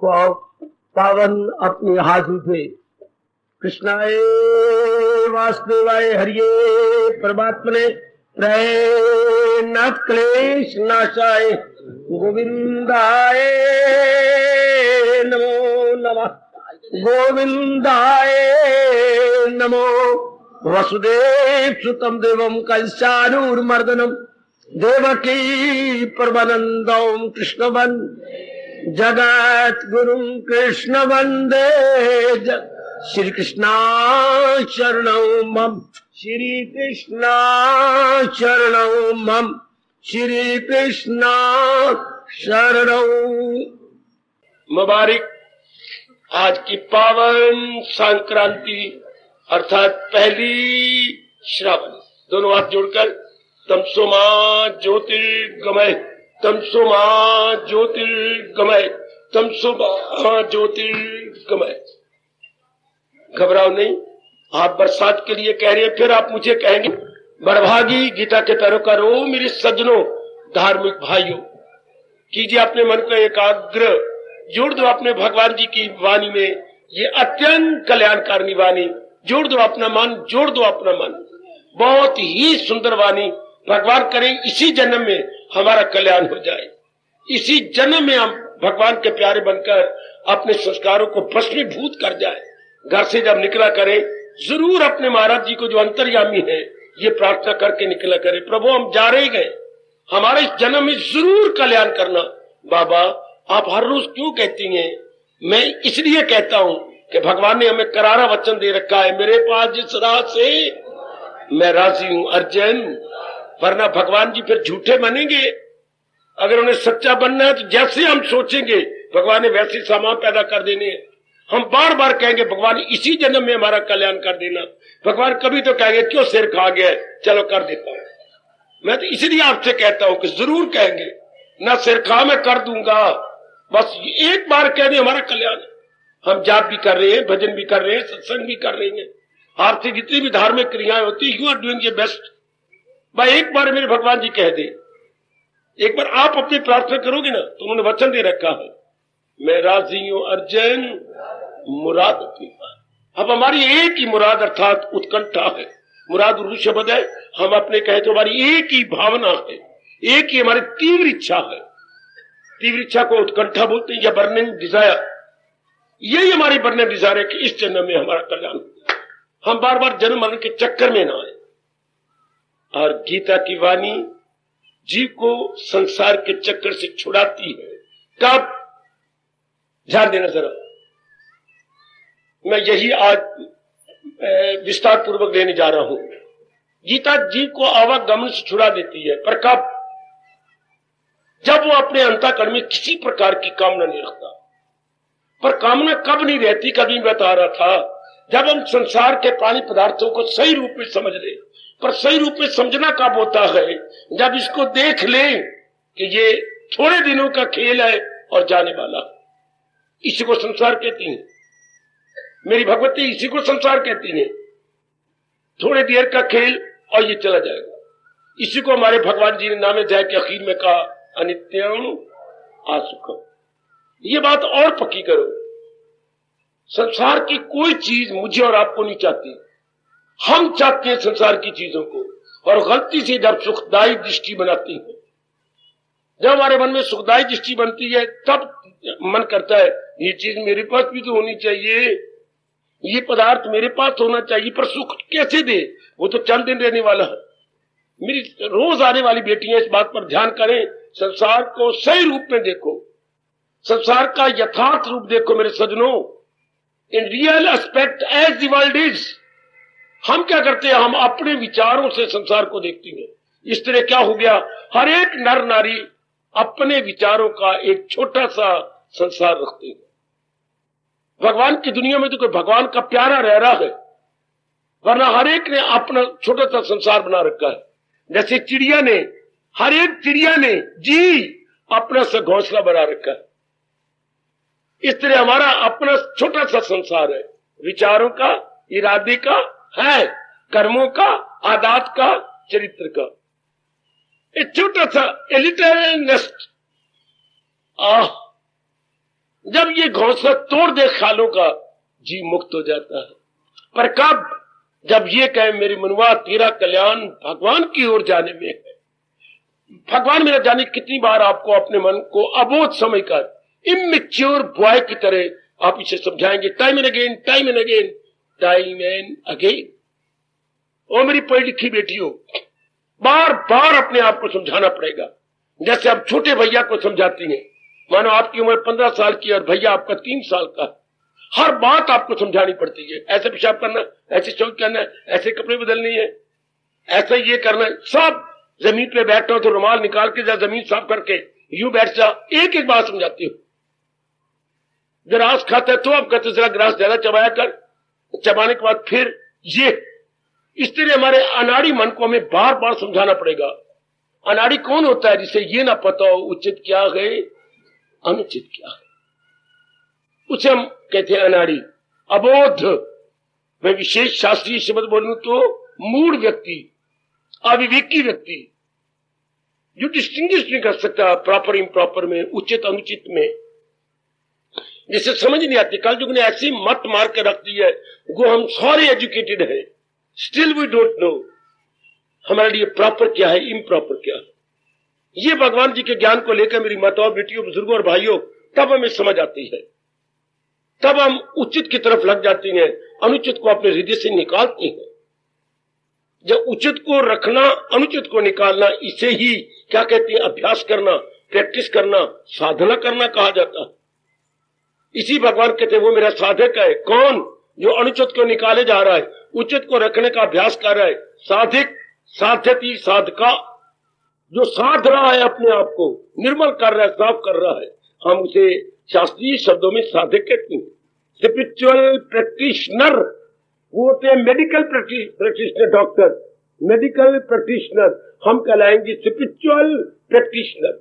पावन अपने हाथ उठे। कृष्णाय वासुदेवाय हरिये परमात्मने न क्लेश नाशाय गोविंदाय नमो नमः। गोविंदाय नमो। वसुदेव सुतम देवम कंसानुर्मर्दनम देवकी परमानंदम कृष्ण जगत गुरु कृष्ण वंदे श्री कृष्णा शरणौ मम। श्री कृष्णा शरणौ मम। श्री कृष्णा शरणौ। मुबारक आज की पावन संक्रांति अर्थात पहली श्रावण। दोनों हाथ जोड़कर तमसो मां ज्योतिर्गमय तमसो मां ज्योतिर्गमय तमसो मां ज्योतिर्गमय। घबराओ नहीं, आप बरसात के लिए कह रहे हैं, फिर आप मुझे कहेंगे बड़भागी गीता के पैरोकार। ओ मेरे सज्जनों, धार्मिक भाइयों, कीजिए अपने मन को एकाग्र, जोड़ दो अपने भगवान जी की वाणी में, ये अत्यंत कल्याणकारिणी वाणी। जोड़ दो अपना मन, जोड़ दो अपना मन। बहुत ही सुंदर वाणी। भगवान करें इसी जन्म में हमारा कल्याण हो जाए, इसी जन्म में हम भगवान के प्यारे बनकर अपने संस्कारों को भस्मीभूत कर जाए। घर से जब निकला करें, जरूर अपने महाराज जी को जो अंतर्यामी है ये प्रार्थना करके निकला करें, प्रभु हम जा रहे गए, हमारे इस जन्म में जरूर कल्याण करना। बाबा आप हर रोज क्यों कहती हैं? मैं इसलिए कहता हूं कि भगवान ने हमें करारा वचन दे रखा है, मेरे पास जिस राह से मैं राजी हूं अर्जुन। वरना भगवान जी फिर झूठे बनेंगे। अगर उन्हें सच्चा बनना है तो जैसे हम सोचेंगे भगवान ने वैसे सामान पैदा कर देने हैं। हम बार बार कहेंगे भगवान इसी जन्म में हमारा कल्याण कर देना। भगवान कभी तो कहेंगे क्यों सिर खा गया, चलो कर देता हूं। मैं तो इसलिए आपसे कहता हूं कि जरूर कहेंगे, ना सिर खा मैं कर दूंगा, बस एक बार कह दे हमारा कल्याण। हम जाप भी कर रहे हैं, भजन भी कर रहे हैं, सत्संग भी कर रहे हैं, आपसे जितनी भी धार्मिक क्रियाएं होती you are doing your best. भाई एक बार मेरे भगवान जी कह दे, एक बार आप अपनी प्रार्थना करोगे ना तो उन्होंने वचन दे रखा है, मैं राजी हूं अर्जुन मुराद अपनी पाए। अब हमारी एक ही मुराद अर्थात उत्कंठा है। मुराद उर्दू शब्द है, हम अपने कहे तो हमारी एक ही भावना है, एक ही हमारी तीव्र इच्छा है। तीव्र इच्छा को उत्कंठा बोलते हैं या बर्निंग डिजायर। यही हमारी बर्निंग डिजायर है कि इस जन्म में हमारा कल्याण हो। हम बार बार जन्म मरण के चक्कर में ना आए। और गीता की वाणी जीव को संसार के चक्कर से छुड़ाती है। कब? ध्यान देना जरा, मैं यही आज विस्तार पूर्वक लेने जा रहा हूं। गीता जीव को आवागमन से छुड़ा देती है, पर कब? जब वो अपने अंतःकरण में किसी प्रकार की कामना नहीं रखता। पर कामना कब नहीं रहती, कभी बता रहा था, जब हम संसार के प्राणी पदार्थों को सही रूप में समझ ले। पर सही रूप में समझना कब होता है? जब इसको देख ले कि ये थोड़े दिनों का खेल है और जाने वाला। इसी को संसार कहती है मेरी भगवती, इसी को संसार कहती है। थोड़े देर का खेल और ये चला जाएगा। इसी को हमारे भगवान जी ने नामे अध्याय के आखिर में कहा अनित्यम असुखम। ये बात और पक्की करो, संसार की कोई चीज मुझे और आपको नहीं चाहती। हम चाहते हैं संसार की चीजों को, और गलती से जब सुखदायी दृष्टि बनाती है, जब हमारे मन में सुखदायी दृष्टि बनती है तब मन करता है ये चीज मेरे पास भी तो होनी चाहिए, ये पदार्थ मेरे पास होना चाहिए। पर सुख कैसे दे? वो तो चंद दिन रहने वाला है। मेरी रोज आने वाली बेटियां इस बात पर ध्यान करें, संसार को सही रूप में देखो, संसार का यथार्थ रूप देखो मेरे सज्जनों, in real aspect as the world is. हम क्या करते हैं? हम अपने विचारों से संसार को देखते हैं। इस तरह क्या हो गया, हर एक नर नारी अपने विचारों का एक छोटा सा संसार रखते हैं। भगवान की दुनिया में तो कोई भगवान का प्यारा रह रहा है, वरना हर एक ने अपना छोटा सा संसार बना रखा है। जैसे चिड़िया ने, हर एक चिड़िया ने जी अपना सा घोंसला बना रखा है। इस तरह हमारा अपना छोटा सा संसार है, विचारों का, इरादे का है, कर्मों का, आदात का, चरित्र का। एक छोटा सा लिटिल नेस्ट। जब ये घोंसला तोड़ दे ख्यालों का, जी मुक्त हो जाता है। पर कब? जब ये कहे मेरी मनुआ तेरा कल्याण भगवान की ओर जाने में है। भगवान मेरा जाने कितनी बार आपको अपने मन को अबोध समझकर इमेच्योर बॉय की तरह आप इसे समझाएंगे, time and again, time and again, time and again. ओ मेरी पढ़ी लिखी बेटियों, बार बार अपने आप को समझाना पड़ेगा, जैसे आप छोटे भैया को समझाती हैं। मानो आपकी उम्र 15 साल की और भैया आपका 3 साल का, हर बात आपको समझानी पड़ती है। ऐसे पेशाब करना, ऐसे शौच करना, ऐसे कपड़े बदलनी है, ऐसा ये करना है। सब जमीन पे बैठो तो रुमाल निकाल के जा, जमीन साफ करके यूं बैठ जा, एक एक बात समझाती हो। ग्रास खाता है तो अब कहते जरा ग्रास ज्यादा चबाया कर, चबाने के बाद फिर ये, इस तरह हमारे अनाड़ी मन को हमें बार बार समझाना पड़ेगा। अनाड़ी कौन होता है? जिसे ये ना पता हो उचित क्या है अनुचित क्या है, उसे हम कहते हैं अनाड़ी। अबोध, मैं विशेष शास्त्रीय शब्द बोलूं तो मूढ़ व्यक्ति, अविवेकी व्यक्ति, जो डिस्टिंग्विश नहीं कर सकता प्रॉपर इम्प्रॉपर में, उचित अनुचित में, जिसे समझ नहीं आती। कल युग ने ऐसी मत मार के रख दी है, वो हम सारे एजुकेटेड हैं, स्टिल वी डोंट नो हमारे लिए प्रॉपर क्या है, इम्प्रॉपर क्या है। ये भगवान जी के ज्ञान को लेकर मेरी माताओं, बेटियों, बुजुर्गों और भाइयों, तब हमें समझ आती है, तब हम उचित की तरफ लग जाती हैं, अनुचित को अपने हृदय से निकालती हैं। जब उचित को रखना, अनुचित को निकालना, इसे ही क्या कहते हैं? अभ्यास करना, प्रैक्टिस करना, साधना करना कहा जाता है। इसी भगवान कहते हैं वो मेरा साधक है। कौन? जो अनुचित को निकाले जा रहा है, उचित को रखने का अभ्यास कर रहा है। साधिक, साध्यति, साधका, जो साध रहा है, अपने आप को निर्मल कर रहा है, साफ कर रहा है, हम उसे शास्त्रीय शब्दों में साधक कहते हैं। स्पिरिचुअल प्रैक्टिशनर वो होते हैं medical practitioner, doctor, medical practitioner. हम कहलाएंगे स्पिरिचुअल प्रैक्टिशनर,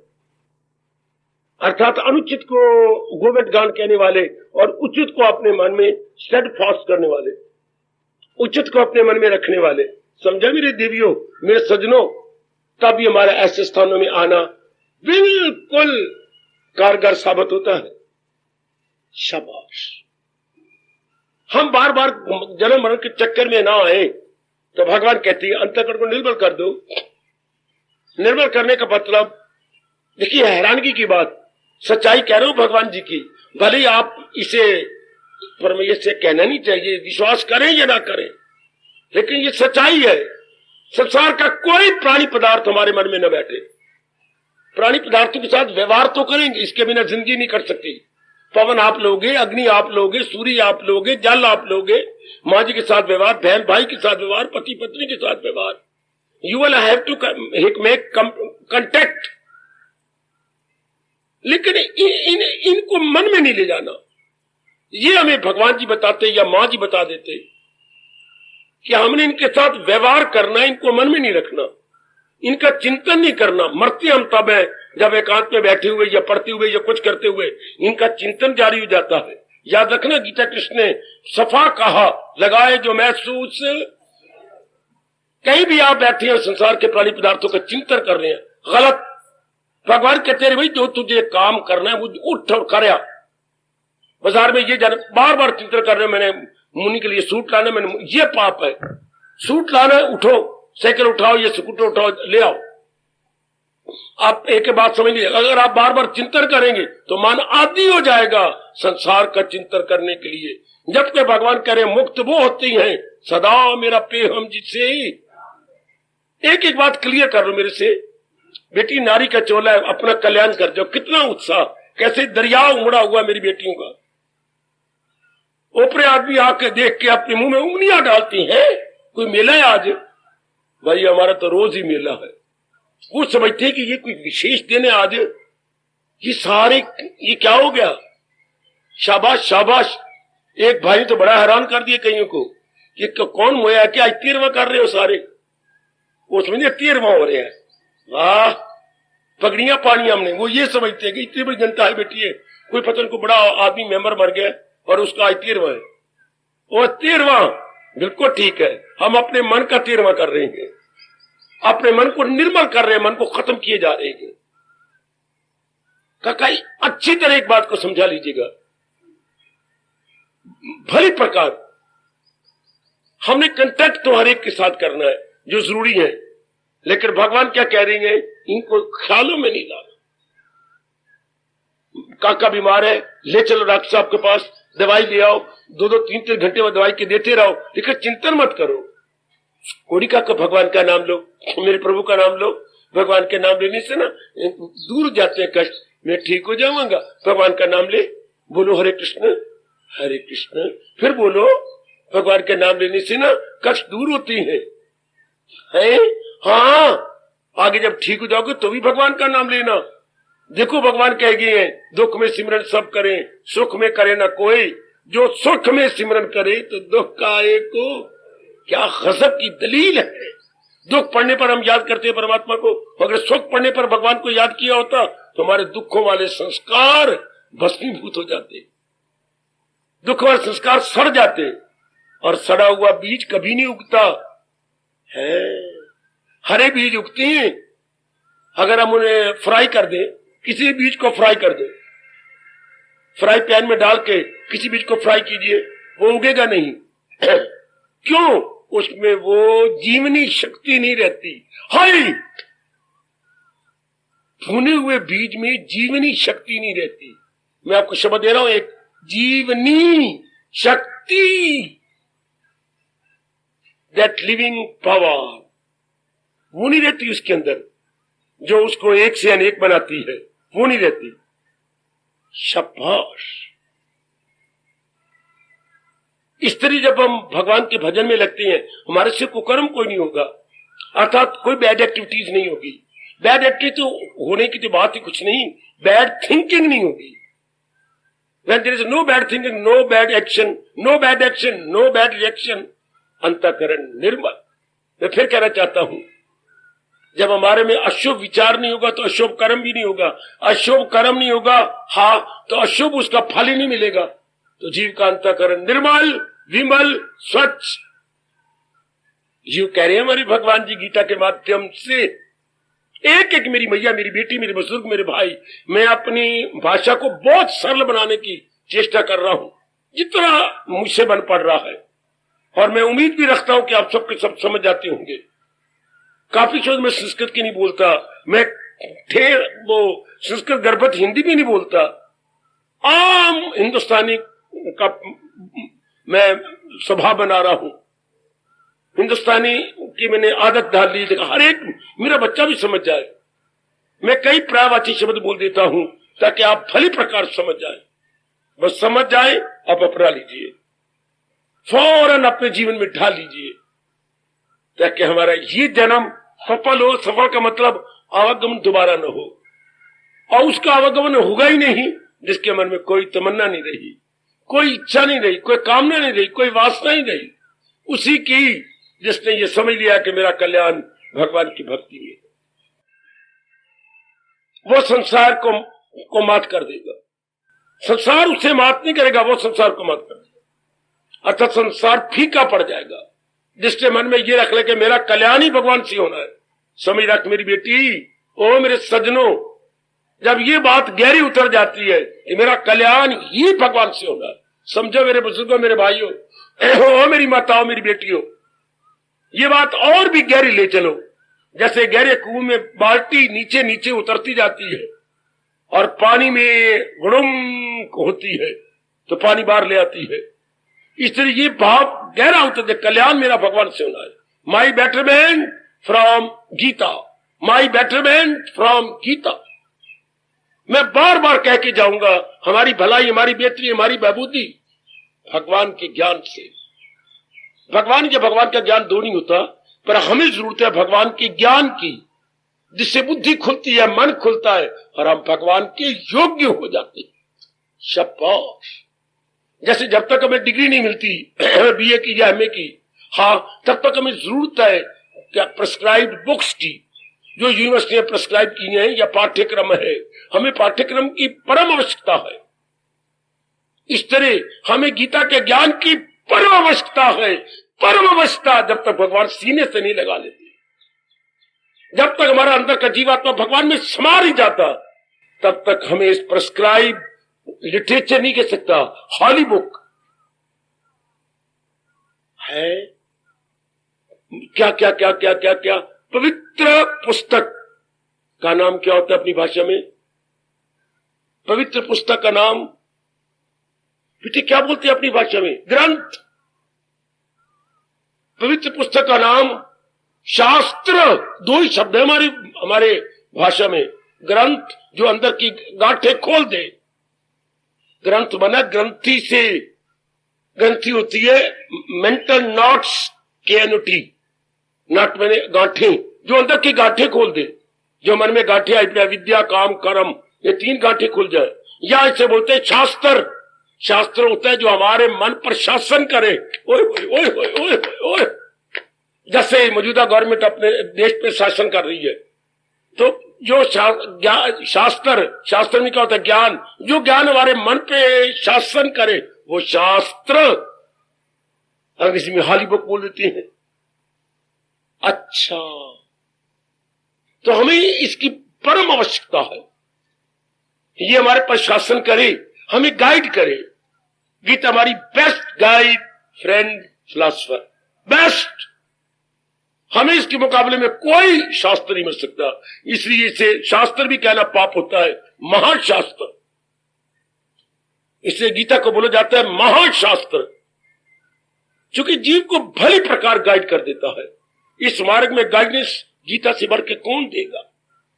अर्थात अनुचित को गोवेट गान कहने वाले और उचित को अपने मन में स्टेडफास्ट करने वाले, उचित को अपने मन में रखने वाले। समझा मेरे देवियों, मेरे सजनों? तब ये हमारे ऐसे स्थानों में आना बिल्कुल कारगर साबित होता है। शाबाश। हम बार बार जन्म मरण के चक्कर में ना आए तो भगवान कहती है अंतःकरण को निर्मल कर दो। निर्मल करने का मतलब, देखिए हैरानगी की बात, सच्चाई कह रहा हूं भगवान जी की, भले ही आप इसे परमेश्वर से कहना नहीं चाहिए, विश्वास करें या ना करें, लेकिन ये सच्चाई है। संसार का कोई प्राणी पदार्थ हमारे मन में न बैठे। प्राणी पदार्थों के साथ व्यवहार तो करेंगे, इसके बिना जिंदगी नहीं कर सकती। पवन आप लोगे, अग्नि आप लोगे, सूर्य आप लोगे, जल आप लोगे, माँ जी के साथ व्यवहार, बहन भाई के साथ व्यवहार, पति पत्नी के साथ व्यवहार। You will have to make contact, लेकिन इनको मन में नहीं ले जाना। ये हमें भगवान जी बताते या माँ जी बता देते कि हमने इनके साथ व्यवहार करना, इनको मन में नहीं रखना, इनका चिंतन नहीं करना। मरते हम तब है जब एकांत में बैठे हुए या पढ़ते हुए या कुछ करते हुए इनका चिंतन जारी हो जाता है। याद रखना, गीता कृष्ण ने सफा कहा, लगाए जो महसूस। कहीं भी आप बैठे हैं संसार के प्राणी पदार्थों का चिंतन कर रहे हैं, गलत। भगवान कहते हैं भाई जो तुझे काम करना है वो उठ और कर। बाजार में ये बार बार चिंतन कर रहे हो, मैंने मुनि के लिए सूट लाना, मैंने ये पाप है, सूट लाना है, उठो, साइकिल उठाओ, ये स्कूटर उठाओ, ले आओ। आप एक बात समझ लीजिए, अगर आप बार बार चिंतन करेंगे तो मन आदी हो जाएगा संसार का चिंतन करने के लिए। जबकि भगवान कह रहे मुक्त वो होती हैं सदा मेरा पेहम जिससे। एक एक बात क्लियर कर लो मेरे से, बेटी नारी का चोला है, अपना कल्याण कर जाओ। कितना उत्साह, कैसे दरिया उमड़ा हुआ मेरी बेटियों का। ऊपरे आदमी आके देख के अपने मुंह में उंगलियां डालती हैं, कोई मेला है आज? भाई हमारा तो रोज ही मेला है। वो समझते हैं कि ये कोई विशेष दिन है आज, ये सारे, ये क्या हो गया? शाबाश शाबाश। एक भाई तो बड़ा हैरान कर दिया कईयों को, ये कौन मोया, क्या 13वां कर रहे हो सारे? वो समझे 13वां हो रहे हैं। वाह, पगड़ियां पानी हमने। वो ये समझते हैं कि इतनी बड़ी जनता है बेटी है, कोई पता को बड़ा आदमी मेंबर मर गया और उसका आज 13वां है। वो 13वां बिल्कुल ठीक है। हम अपने मन का 13वां कर रहे हैं, अपने मन को निर्मल कर रहे हैं, मन को खत्म किए जा रहे हैं। काका अच्छी तरह एक बात को समझा लीजिएगा, भली प्रकार हमने कंटेक्ट तो हर एक के साथ करना है जो जरूरी है, लेकिन भगवान क्या कह रही है, इनको ख्यालों में नहीं लाना। काका बीमार है, ले चलो डॉक्टर साहब के पास, दवाई ले आओ, 2-3 घंटे में दवाई के देते रहो, लेकिन चिंतन मत करो। कोड़ी काका भगवान का नाम लो, मेरे प्रभु का नाम लो। भगवान के नाम लेने से ना दूर जाते हैं कष्ट, मैं ठीक हो जाऊंगा। भगवान का नाम ले, बोलो हरे कृष्ण हरे कृष्ण, फिर बोलो। भगवान के नाम लेने से ना कष्ट दूर होती है। हाँ, आगे जब ठीक हो जाओगे तो भी भगवान का नाम लेना। देखो भगवान कह गए हैं, दुख में सिमरन सब करें, सुख में करे ना कोई। जो सुख में सिमरन करे तो दुख का आए को। क्या गजब की दलील है। दुख पड़ने पर हम याद करते हैं परमात्मा को, अगर सुख पड़ने पर भगवान को याद किया होता तो हमारे दुखों वाले संस्कार भस्मीभूत हो जाते, दुख वाले संस्कार सड़ जाते, और सड़ा हुआ बीज कभी नहीं उगता है। हरे बीज उगते हैं, अगर हम उन्हें फ्राई कर दें, किसी बीज को फ्राई कर दो, फ्राई पैन में डाल के किसी बीज को फ्राई कीजिए, वो उगेगा नहीं। क्यों? उसमें वो जीवनी शक्ति नहीं रहती। हाय, भुने हुए बीज में जीवनी शक्ति नहीं रहती। मैं आपको शब्द दे रहा हूं, एक जीवनी शक्ति, दैट लिविंग पावर, वो नहीं रहती उसके अंदर, जो उसको एक से अनेक बनाती है, वो नहीं रहती। शाबाश। इस तरह जब हम भगवान के भजन में लगते हैं, हमारे से कुकर्म कोई नहीं होगा, अर्थात कोई बैड एक्टिविटीज नहीं होगी। बैड एक्टिविटी तो होने की तो बात ही कुछ नहीं, बैड थिंकिंग नहीं होगी। When there is no bad thinking, no bad action, no bad action, no bad reaction, अंतःकरण निर्मल। मैं फिर कहना चाहता हूं, जब हमारे में अशुभ विचार नहीं होगा तो अशुभ कर्म भी नहीं होगा, अशुभ कर्म नहीं होगा हाँ तो अशुभ उसका फल ही नहीं मिलेगा। तो जीव का अंतःकरण निर्मल, विमल, स्वच्छ। जीव कह रहे हैं हमारे भगवान जी गीता के माध्यम से, एक एक मेरी मैया, मेरी बेटी, मेरे बुजुर्ग, मेरे भाई, मैं अपनी भाषा को बहुत सरल बनाने की चेष्टा कर रहा हूं जितना मुझसे बन पड़ रहा है, और मैं उम्मीद भी रखता हूं कि आप सबके सब समझ जाते होंगे। काफी शोध में संस्कृत की नहीं बोलता, मैं वो संस्कृत गर्भत हिंदी भी नहीं बोलता, आम हिंदुस्तानी का मैं स्वभाव बना रहा हूं। हिंदुस्तानी की मैंने आदत डाल ली, हर एक मेरा बच्चा भी समझ जाए। मैं कई पर्यायवाची शब्द बोल देता हूं ताकि आप भली प्रकार समझ जाए। बस समझ जाए, आप अपना लीजिए, फौरन अपने जीवन में ढाल लीजिए, ताकि हमारा ये जन्म सफल हो। सफल का मतलब आवागमन दोबारा न हो, और उसका आवागमन होगा ही नहीं जिसके मन में कोई तमन्ना नहीं रही, कोई इच्छा नहीं रही, कोई कामना नहीं रही, कोई वासना नहीं रही, उसी की जिसने ये समझ लिया कि मेरा कल्याण भगवान की भक्ति में, वो संसार को मात कर देगा। संसार उसे मात नहीं करेगा, वो संसार को मात कर देगा, अर्थात संसार फीका पड़ जाएगा। जिसके मन में ये रख ले कि मेरा कल्याण ही भगवान से होना है। समझ रख मेरी बेटी, ओ मेरे सज्जनों, जब ये बात गहरी उतर जाती है कि मेरा कल्याण ही भगवान से होना है, समझो मेरे बुजुर्गों, मेरे भाइयों, ओ मेरी माताओं, मेरी बेटियों, ये बात और भी गहरी ले चलो। जैसे गहरे कुएं में बाल्टी नीचे नीचे उतरती जाती है और पानी में गुड़ुम होती है तो पानी बाहर ले आती है, इस तरह ये भाव गहरा उतर दे, कल्याण मेरा भगवान से होना है। My betterment from Gita, my betterment from Gita. मैं बार बार कह के जाऊंगा, हमारी भलाई, हमारी बेहतरी, हमारी बहबूदी भगवान के ज्ञान से। भगवान का ज्ञान दो नहीं होता, पर हमें जरूरत है भगवान के ज्ञान की, जिससे बुद्धि खुलती है, मन खुलता है और हम भगवान के योग्य हो जाते हैं। शाबाश। जैसे जब तक हमें डिग्री नहीं मिलती बीए की या एमए की, हाँ तब तक हमें जरूरत है क्या प्रेस्क्राइब्ड बुक्स की, जो यूनिवर्सिटी ने प्रेस्क्राइब की है, या पाठ्यक्रम है। हमें पाठ्यक्रम की परम आवश्यकता है। इस तरह हमें गीता के ज्ञान की परम आवश्यकता है। परम आवश्यकता जब तक भगवान सीने से नहीं लगा लेते, जब तक हमारा अंदर का जीवात्मा भगवान में समा नहीं जाता, तब तक हमें इस प्रिस्क्राइब लिटरेचर नहीं कह सकता। हॉली बुक है क्या क्या क्या क्या क्या क्या पवित्र पुस्तक का नाम क्या होता है अपनी भाषा में? पवित्र पुस्तक का नाम बेटे क्या बोलते हैं अपनी भाषा में? ग्रंथ। पवित्र पुस्तक का नाम शास्त्र। दो ही शब्द है हमारे भाषा में। ग्रंथ जो अंदर की गांठें खोल दे। ग्रंथ बना ग्रंथि से, ग्रंथि होती है मेंटल नॉट्स, KNOT, नॉट मैंने गांठें, जो अंदर की गांठें खोल दे। जो मन में गांठें आई, विद्या काम कर्म, ये 3 गांठें खुल जाए। या इसे बोलते हैं शास्त्र। शास्त्र होता है जो हमारे मन पर शासन करे। ओए ओए ओए ओए ओए, जैसे मौजूदा गवर्नमेंट अपने देश पे शासन कर रही है, तो जो शास्त्र में क्या होता है? ज्ञान। जो ज्ञान हमारे मन पे शासन करे वो शास्त्र। अंग्रेजी में हॉली बुक बोल देते हैं। अच्छा, तो हमें इसकी परम आवश्यकता है। ये हमारे पर शासन करे, हमें गाइड करे। गीता हमारी best guide, friend, philosopher, best. हमें इसके मुकाबले में कोई शास्त्र नहीं मिल सकता। इसलिए इसे शास्त्र भी कहना पाप होता है, महाशास्त्र। इसलिए गीता को बोला जाता है महाशास्त्र, क्योंकि जीव को भली प्रकार गाइड कर देता है। इस मार्ग में गाइडेंस गीता से बढ़ के कौन देगा?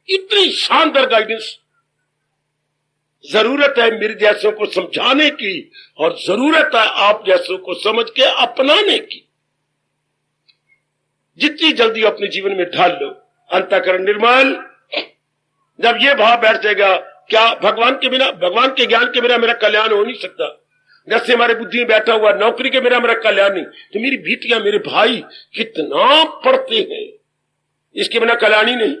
इतनी शानदार गाइडेंस। जरूरत है मेरे जैसों को समझाने की, और जरूरत है आप जैसों को समझ के अपनाने की। जितनी जल्दी अपने जीवन में ढाल लो, अंतःकरण निर्मल। जब ये भाव बैठ जाएगा, क्या भगवान के बिना, भगवान के ज्ञान के बिना मेरा कल्याण हो नहीं सकता। जैसे हमारे बुद्धि में बैठा हुआ नौकरी के बिना मेरा कल्याण नहीं, तो मेरी बेटियां मेरे भाई कितना पढ़ते हैं, इसके बिना कल्याण ही नहीं।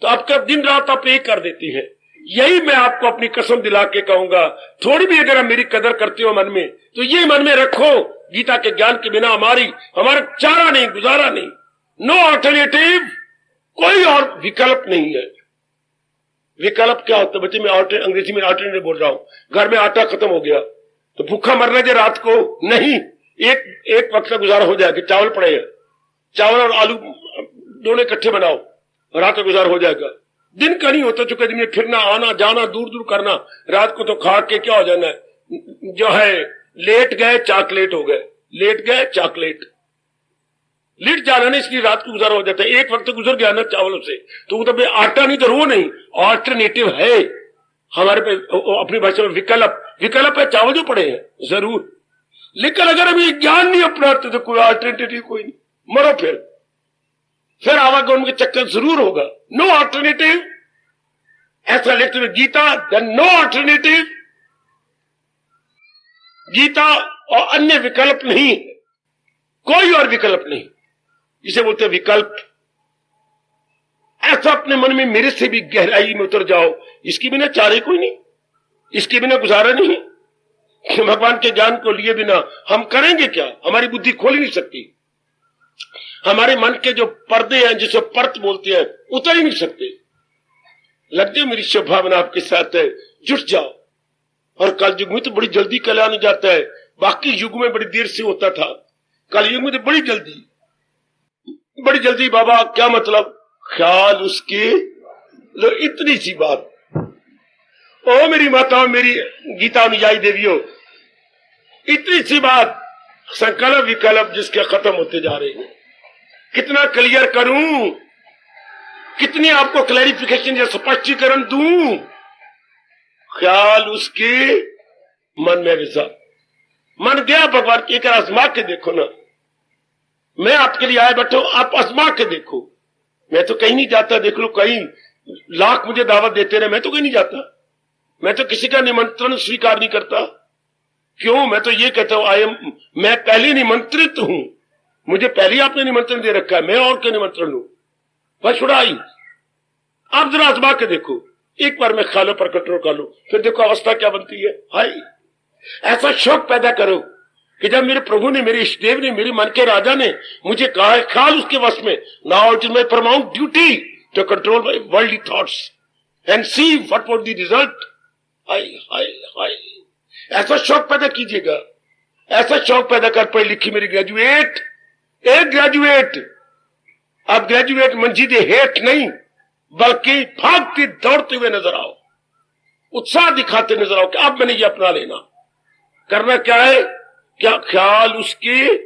तो अब कब दिन रात आप एक कर देती हैं। यही मैं आपको अपनी कसम दिला के कहूंगा, थोड़ी भी अगर आप मेरी कदर करते हो मन में, तो ये मन में रखो, गीता के ज्ञान के बिना हमारा चारा नहीं, गुजारा नहीं। नो ऑल्टरनेटिव, कोई और विकल्प नहीं है। विकल्प क्या होता है बच्चे? मैं अंग्रेजी में ऑल्टरनेटिव बोल रहा हूं। घर में आटा खत्म हो गया तो भूखा मरना जो रात को नहीं, एक वक्त का गुजारा हो जाएगा। चावल पड़े हैं, चावल और आलू दोनों इकट्ठे बनाओ, रात का गुजारा हो जाएगा। दिन का नहीं होता, चुके दिन में फिरना आना जाना, दूर दूर करना। रात को तो खा के क्या हो जाना है, जो है लेट गए चॉकलेट हो गए, लेट गए चॉकलेट, लेट जाना नहीं, इसलिए रात को गुजारा हो जाता है। एक वक्त गुजर गया ना चावलों से, तो मतलब आटा नहीं तो रो नहीं, ऑल्टरनेटिव है हमारे पे। अपनी भाषा में विकल्प है, चावल जो पड़े हैं जरूर। लेकिन अगर हम ये ज्ञान नहीं अपनाते तो कोई ऑल्टरनेटिव कोई नहीं, मरो फिर आवागमन के चक्कर जरूर होगा। नो ऑल्टरनेटिव, ऐसा लिखते हुए Gita, then no alternative. Gita और अन्य विकल्प नहीं है, कोई और विकल्प नहीं, इसे बोलते विकल्प। ऐसा अपने मन में मेरे से भी गहराई में उतर जाओ, इसके बिना चारे कोई नहीं, इसके बिना गुजारा नहीं। भगवान के ज्ञान को लिए बिना हम करेंगे क्या? हमारी बुद्धि खोल ही नहीं सकती। हमारे मन के जो पर्दे हैं, जिसे परत बोलते हैं, उतर ही नहीं सकते। लगते मेरी शुभभावना आपके साथ है, जुट जाओ। और कल युग में तो बड़ी जल्दी कल्याण हो जाता है, बाकी युग में बड़ी देर से होता था, कल युग में तो बड़ी जल्दी। बाबा क्या मतलब? ख्याल उसके लो, इतनी सी बात। ओ मेरी माताओं, मेरी गीता अनुयायी देवियों, इतनी सी बात, संकल्प विकल्प जिसके खत्म होते जा रहे हैं। कितना क्लियर करूं, कितनी आपको क्लैरिफिकेशन या स्पष्टीकरण दूं? ख्याल उसके मन में विसा, मन गया भगवान की, एक आजमा के देखो ना। मैं आपके लिए आया बैठो, आप आजमा के देखो। मैं तो कहीं नहीं जाता, देख लो, कहीं लाख मुझे दावत देते रहे, मैं तो कहीं नहीं जाता। मैं तो किसी का निमंत्रण स्वीकार नहीं करता। क्यों? मैं तो ये कहता हूं मैं पहले निमंत्रित हूं, मुझे पहले आपने निमंत्रण दे रखा है, मैं और क्या निमंत्रण लूं? बस छुड़ाई। आप जरा आजमा के देखो, एक बार मैं ख्यालों पर कंट्रोल कर लूं, फिर देखो अवस्था क्या बनती है। हाय, ऐसा शौक पैदा करो कि जब मेरे प्रभु ने, मेरे इष्टदेव ने, मेरे मन के राजा ने मुझे कहा है ख्याल उसके वश में, now it is my permanent duty to control my worldly thoughts. And see what was the result. हाय हाय हाय, ऐसा शौक पैदा कीजिएगा, ऐसा शौक पैदा कर पढ़ी लिखी मेरी ग्रेजुएट, एक ग्रेजुएट, अब ग्रेजुएट मंजीदे हेठ नहीं बल्कि भागते दौड़ते हुए नजर आओ, उत्साह दिखाते नजर आओ कि अब मैंने ये अपना लेना। करना क्या है? क्या ख्याल उसके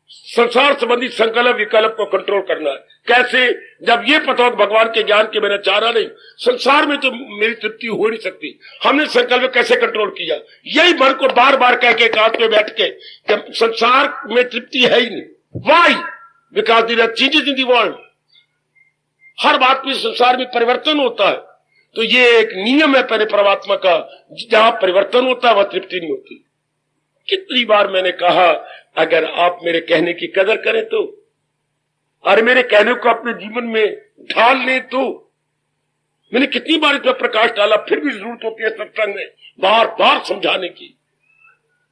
संसार संबंधी संकल्प विकल्प को कंट्रोल करना है। कैसे? जब ये पता हो भगवान के ज्ञान के मैंने चारा नहीं, संसार में तो मेरी तृप्ति हो नहीं सकती, हमने संकल्प कैसे कंट्रोल किया? यही मन को बार बार कह के कांच पे बैठ के जब संसार में तृप्ति है ही नहीं। Why? Because there are changes in the world. हर बात में संसार में परिवर्तन होता है, तो ये एक नियम है पहले परमात्मा का, जहां परिवर्तन होता है वह तृप्ति नहीं होती। कितनी बार मैंने कहा अगर आप मेरे कहने की कदर करें तो, और मेरे कहने को अपने जीवन में ढाल लें तो। मैंने कितनी बार इस पर प्रकाश डाला, फिर भी जरूरत होती है सत्संग में बार बार समझाने की,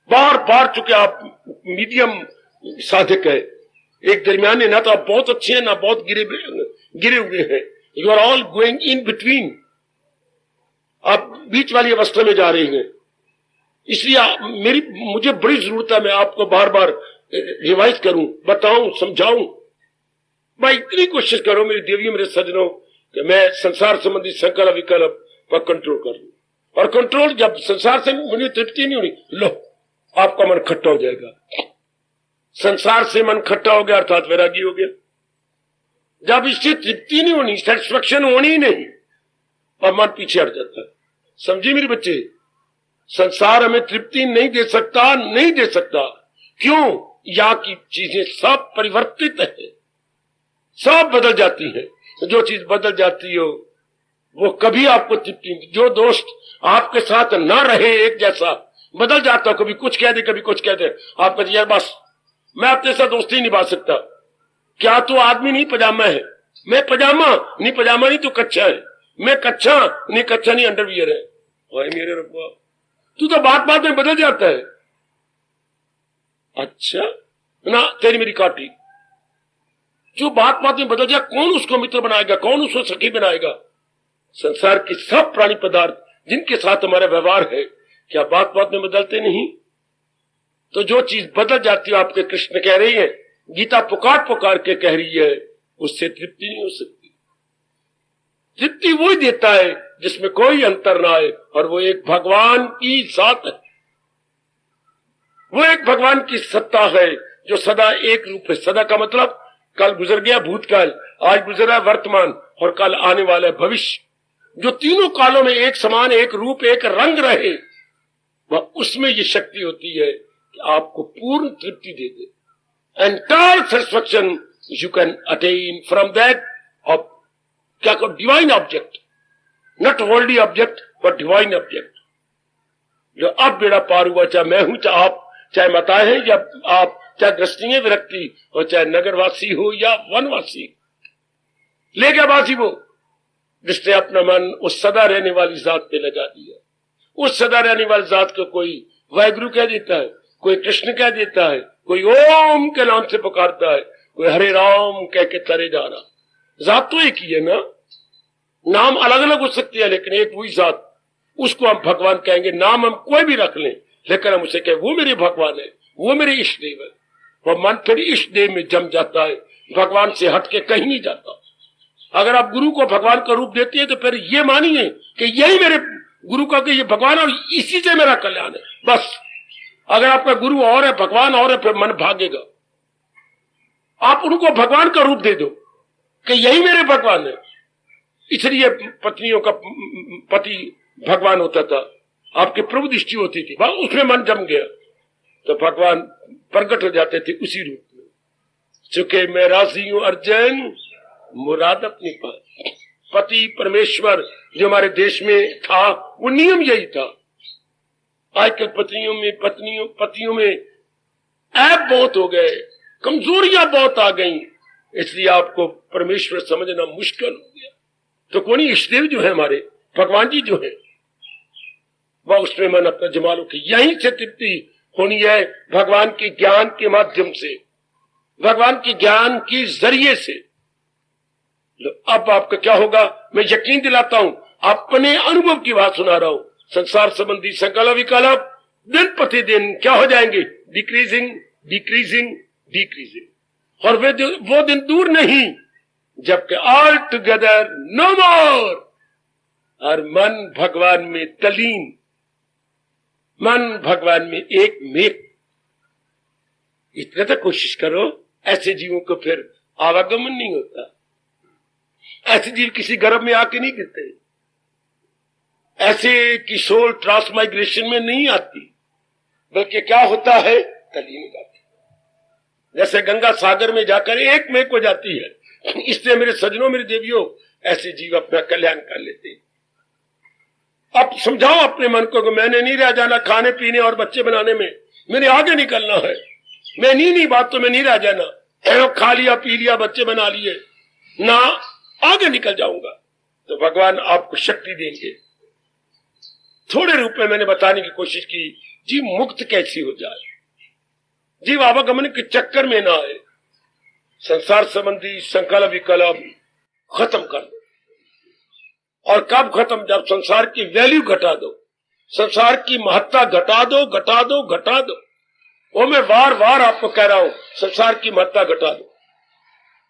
बार बार। चूंकि आप मीडियम साधक है, एक दरमियाने, ना तो आप बहुत अच्छे हैं ना बहुत गिरे हुए हैं, you are all going in between, आप बीच वाली अवस्था में जा रही हैं। इसलिए मुझे बड़ी जरूरत है मैं आपको बार बार रिवाइज करूं, बताऊं, समझाऊं। मैं इतनी कोशिश करूं मेरी देवियों मेरे सज्जनों कि मैं संसार संबंधी संकल्प विकल्प पर कंट्रोल कर लूं। और कंट्रोल जब संसार से मुझे तृप्ति नहीं होनी, लो आपका मन खट्टा हो जाएगा। संसार से मन खट्टा हो गया अर्थात वैरागी हो गया। जब इससे तृप्ति नहीं होनी, सेटिस्फैक्शन होनी ही नहीं, और मन पीछे हट जाता है। समझिए मेरे बच्चे, संसार हमें तृप्ति नहीं दे सकता, नहीं दे सकता। क्यों? यहाँ की चीजें सब परिवर्तित है, सब बदल जाती है। जो चीज बदल जाती हो वो कभी आपको तृप्ति नहीं। जो दोस्त आपके साथ ना रहे एक जैसा, बदल जाता हो, कभी कुछ कह दे कभी कुछ कह दे, आप कहते यार बस मैं अपने साथ दोस्ती निभा सकता। क्या तू आदमी नहीं पजामा है? मैं पजामा नहीं, पजामा नहीं तो कच्चा है। मैं कच्चा नहीं, कच्चा नहीं अंडरवियर है। ओए मेरे रब्बा, तू तो बात बात में बदल जाता है। अच्छा ना, तेरी मेरी काटी। जो बात बात में बदल जाए, कौन उसको मित्र बनाएगा, कौन उसको सखी बनाएगा? संसार के सब प्राणी पदार्थ जिनके साथ हमारा व्यवहार है, क्या बात बात में बदलते नहीं? तो जो चीज बदल जाती है, आपके कृष्ण कह रही है, गीता पुकार पुकार के कह रही है, उससे तृप्ति नहीं हो सकती। तृप्ति वही देता है जिसमें कोई अंतर ना आए, और वो एक भगवान की जात है, वो एक भगवान की सत्ता है जो सदा एक रूप है। सदा का मतलब कल गुजर गया भूतकाल, आज गुजर रहा वर्तमान, और कल आने वाला भविष्य। जो तीनों कालों में एक समान, एक रूप, एक रंग रहे, वह उसमें ये शक्ति होती है कि आपको पूर्ण तृप्ति दे दे। Entire satisfaction you can attain from that of क्या कहो divine object, not worldly object but divine object. जो अब बेड़ा पार हुआ, चाहे मैं हूं, चाहे आप, चाहे माताएं हैं या आप, चाहे गृहस्थी विरक्ति हो, चाहे नगरवासी हो या वनवासी, ले गया बासी वो जिसने अपना मन उस सदा रहने वाली जात पे लगा दिया। उस सदा रहने वाली जात को कोई वाहिगुरु कह देता है, कोई कृष्ण कह देता है, कोई ओम के नाम से पुकारता है, कोई हरे राम कह के तरे जा रहा। जात तो एक ही है ना, नाम अलग अलग हो सकती है लेकिन एक वही जात। उसको हम भगवान कहेंगे। नाम हम कोई भी रख लें, लेकिन हम उसे कहें वो मेरे भगवान है, वो मेरे इष्ट देव है। वो मन फिर इष्ट देव में जम जाता है, भगवान से हट के कहीं नहीं जाता। अगर आप गुरु को भगवान का रूप देते हैं तो फिर ये मानिए कि यही मेरे गुरु का, ये भगवान और इसी से मेरा कल्याण है, बस। अगर आपका गुरु और है, भगवान और है, फिर मन भागेगा। आप उनको भगवान का रूप दे दो कि यही मेरे भगवान है। इसलिए पत्नियों का पति भगवान होता था, आपकी प्रभु दृष्टि होती थी, उसमें मन जम गया तो भगवान प्रकट हो जाते थे उसी रूप में। चूंकि मैं राजी हूं अर्जुन, मुराद अपनी पास। पति परमेश्वर जो हमारे देश में था, वो नियम यही था। आजकल पतियों में ऐप बहुत हो गए, कमजोरियां बहुत आ गई, इसलिए आपको परमेश्वर समझना मुश्किल हो गया। तो कौन इष्टदेव जो है हमारे भगवान जी जो है, वह उसमें मन अपना जमालो की यहीं से तृप्ति होनी है, भगवान के ज्ञान के माध्यम से, भगवान के ज्ञान के जरिए से। अब आपका क्या होगा? मैं यकीन दिलाता हूं, अपने अनुभव की बात सुना रहा हूं। संसार संबंधी संकल्प विकल्प दिन प्रतिदिन क्या हो जाएंगे? Decreasing decreasing decreasing. और वो दिन दूर नहीं जबकि ऑल टुगेदर नो मोर, और मन भगवान में तलीन, मन भगवान में एक मेक। इतना तो कोशिश करो। ऐसे जीवों को फिर आवागमन नहीं होता। ऐसे जीव किसी गर्भ में आके नहीं गिरते, ऐसे की सोल ट्रांसमाइग्रेशन में नहीं आती, बल्कि क्या होता है? तलीन जाती। जैसे गंगा सागर में जाकर एक मेक हो जाती है, इसलिए मेरे सजनों, मेरे देवियों, ऐसे जीव अपना कल्याण कर लेते हैं। अब समझाओ अपने मन को कि मैंने नहीं रह जाना खाने पीने और बच्चे बनाने में, मैंने आगे निकलना है। मैं नहीं बातों में नहीं रह जाना, खा लिया पी लिया बच्चे बना लिए ना, आगे निकल जाऊंगा। तो भगवान आपको शक्ति देंगे। थोड़े रूप में मैंने बताने की कोशिश की, जीव मुक्त कैसी हो जाए, जीव आवागमन के चक्कर में ना आए, संसार संबंधी संकल्प विकल्प खत्म कर दो। और कब खत्म? जब संसार की वैल्यू घटा दो, संसार की महत्ता घटा दो, घटा दो, घटा दो। वो मैं बार बार आपको कह रहा हूं, संसार की महत्ता घटा दो।